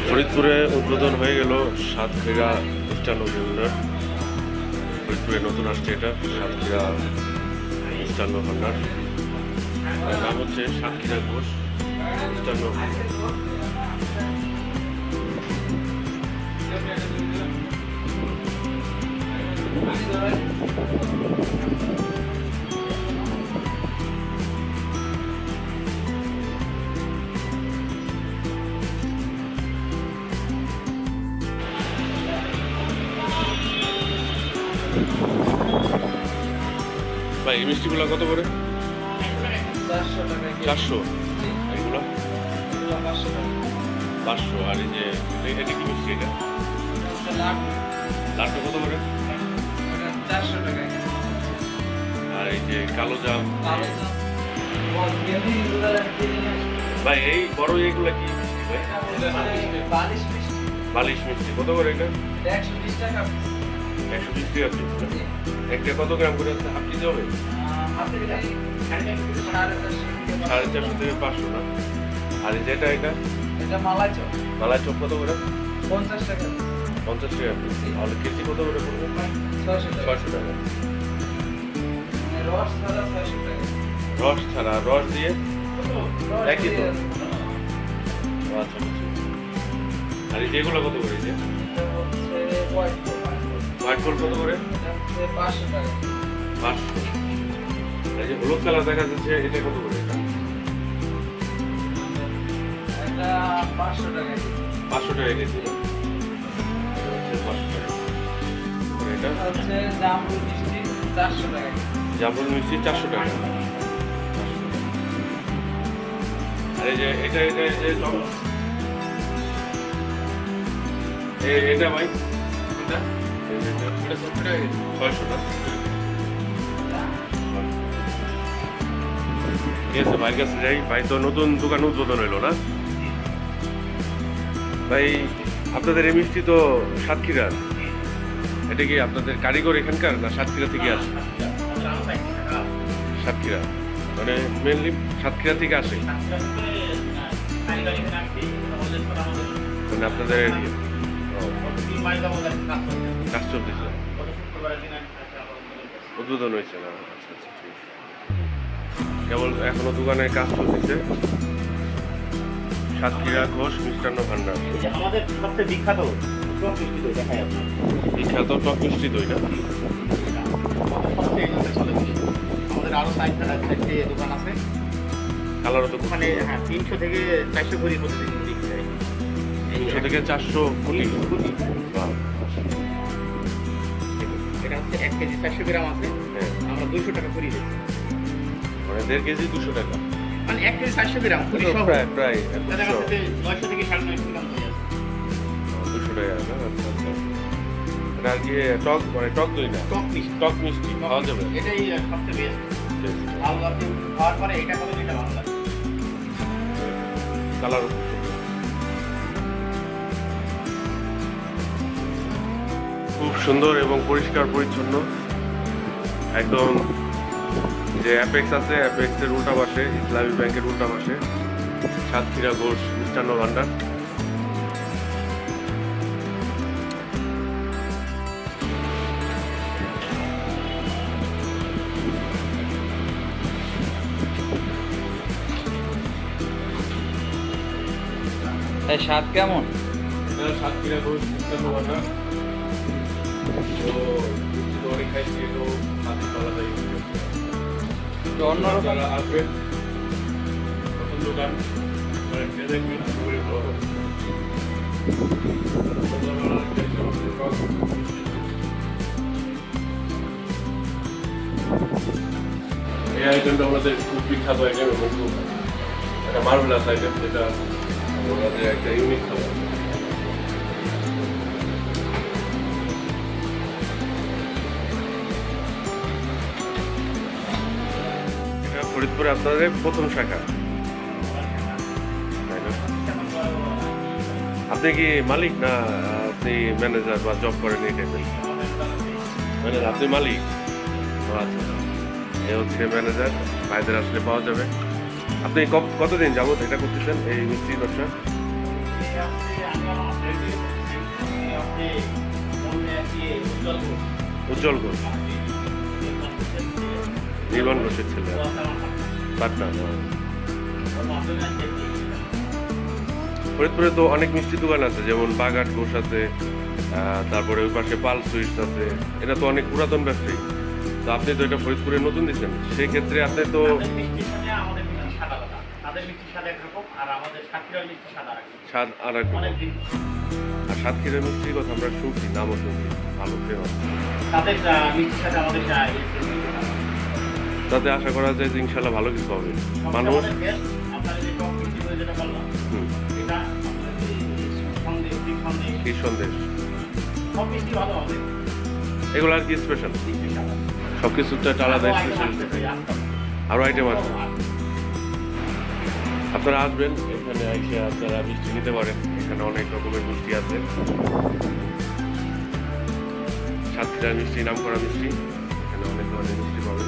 ফরিদপুরে উদ্বোধন হয়ে গেল সাতক্ষীরা মিষ্টান্ন ভান্ডার। ফরিদপুরে নতুন আসছে এটা, সাতক্ষীরা মিষ্টান্ন ভান্ডার। নাম হচ্ছে সাতক্ষীরা ঘোষ মিষ্টান্ন ভান্ডার। ভাই এই মিষ্টিগুলো কত করে? 400। এগুলো 500। আর এই যে এটা কি মিষ্টি? এটা লাড্ডু কত করে? 400 টাকা। আর এই যে কালো জাম, ভাই এই বড় এইগুলা কি মিষ্টি ভাই? বালিশ মিষ্টি কত করে? এটা 120 টাকা। 120 টাকা পিস। একটা কত গ্রাম করে আছে? হাফ কেজি হবে? 450 থেকে 500 না? আর এই যেটা এটা মালাই চপ। মালাই চপ কত করে? 50 টাকা। 50 টাকা পিস। তাহলে কেজি কত করে পড়বে? 600 টাকা। 600 টাকা। রস ছাড়া 600 টাকা। রস ছাড়া, রস দিয়ে একই তো? আচ্ছা বুঝছি। আর এই যেগুলো কত করে? যে হোয়াইট গোল্ড কত করে? 500 টাকা। 500। এই যে হলুদ কালার দেখা যাচ্ছে, এটা কত করে? এটা 500 টাকা। 500 টাকা কেজি। এটা হচ্ছে জামরুল মিষ্টি 400 টাকা। জামরুল মিষ্টি 400 টাকা। আর এই যে এটা এটা এই যে এটা ভাই এটা 600 টাকা। ঠিক আছে, ভাইয়ের কাছে যাই। ভাই তো নতুন দোকান উদ্বোধন হইলো না ভাই? আপনাদের এই মিষ্টি তো সাতক্ষীরার, এটা কি আপনাদের কারিগর এখানকার না সাতক্ষীরা থেকে আসে? সাতক্ষীরা মানে মেনলি সাতক্ষীরা থেকে আসে মানে আপনাদের কাজ চলতেছে, উদ্বোধন হয়েছে না? আচ্ছা আচ্ছা, ঠিক আছে। কেবল এখনো দোকানে কাজ চলতেছে। সাতক্ষীরা ঘোষ মিষ্টান্ন ভান্ডার। আমাদের সবচেয়ে বিখ্যাত টক মিষ্টি দই দেখাই আপনার। বিখ্যাত টক মিষ্টি দই না? আমাদের আরো সাইডে দোকান আছে, কালারও তো ওখানে 300 থেকে 400 ভরি প্রতিদিন বিক্রি হয়। 300 থেকে 400 কোটি। বাহ। এটা হচ্ছে 1 কেজি 400 গ্রাম আছে, হ্যাঁ, আমরা 200 টাকা করে দিচ্ছি। মানে 1.5 কেজি 200 টাকা। মানে 1 কেজি 400 গ্রাম তো প্রায় প্রায় 900 থেকে 950 গ্রাম হয়ে যাচ্ছে। 200 টাকা না? আচ্ছা আচ্ছা। এটা আর কি টক মানে টক দই না, টক মিষ্টি, টক মিষ্টি পাওয়া যাবে? এটাই সবচেয়ে বেস্ট। ভালো লাগে খাওয়ার পরে এটা কত দিতে ভালো লাগে। কালার খুব সুন্দর এবং পরিষ্কার পরিচ্ছন্ন একদম। যে অ্যাপেক্স আছে, অ্যাপেক্সের উল্টা পাশে, ইসলামী ব্যাংকের উল্টা পাশে সাতক্ষীরা ঘোষ মিষ্টান্ন ভান্ডার। এই স্বাদ কেমন? সাতক্ষীরা ঘোষ মিষ্টান্ন ভান্ডার তো অনেক খাইছি, তো হাতে চলা যায়। তো অন্যরকম যারা আসবেন নতুন দোকান মানে দেখবেন খুবই ভালো হবে। এই আইটেমটা আমাদের খুব বিখ্যাত আইটেম এবং খুব একটা মার্ভেলাস আইটেম, যেটা আমাদের একটা ইউনিক খাবার। এটা ফরিদপুরে আপনাদের প্রথম শাখা, তাই না? আপনি কি মালিক না আপনি ম্যানেজার বা জব করেন এই টাইপের? ম্যানেজার। আপনি মালিক? ও আচ্ছা, এ হচ্ছে ম্যানেজার। ভাইদের আসলে পাওয়া যাবে। আপনি কতদিন যাবত এটা করতেছেন এই মিষ্টির ব্যবসা? উজ্জ্বল ঘোষ, জীবন ঘোষের ছেলে, পাটনা। ফরিদপুরে তো অনেক মিষ্টি দোকান আছে, যেমন বাগাট ঘোষ আছে, তারপরে ওই পাশে পাল সুইটস আছে। এটা তো অনেক পুরাতন ব্যবসায়ী। তো আপনি তো এটা ফরিদপুরে নতুন দিচ্ছেন, সেই ক্ষেত্রে আপনি তো স্বাদ আর এক রকম। আর সাতক্ষীরার মিষ্টির কথা আমরা শুনছি, নামও শুনছি, ভালো ফেমাস। তাতে আশা করা যায় যে ইনশাল্লাহ ভালো কিছু হবে। মানুষ কি সন্দেশ, এগুলো আর কি স্পেশাল, সব কিছু তো একটা আলাদা স্পেশাল, আরও আইটেম আছে। আপনারা আসবেন এখানে, এসে আপনারা মিষ্টি নিতে পারেন। এখানে অনেক রকমের মিষ্টি আছে, সাতক্ষীরার মিষ্টি নাম করা মিষ্টি, এখানে অনেক ধরনের মিষ্টি পাবেন।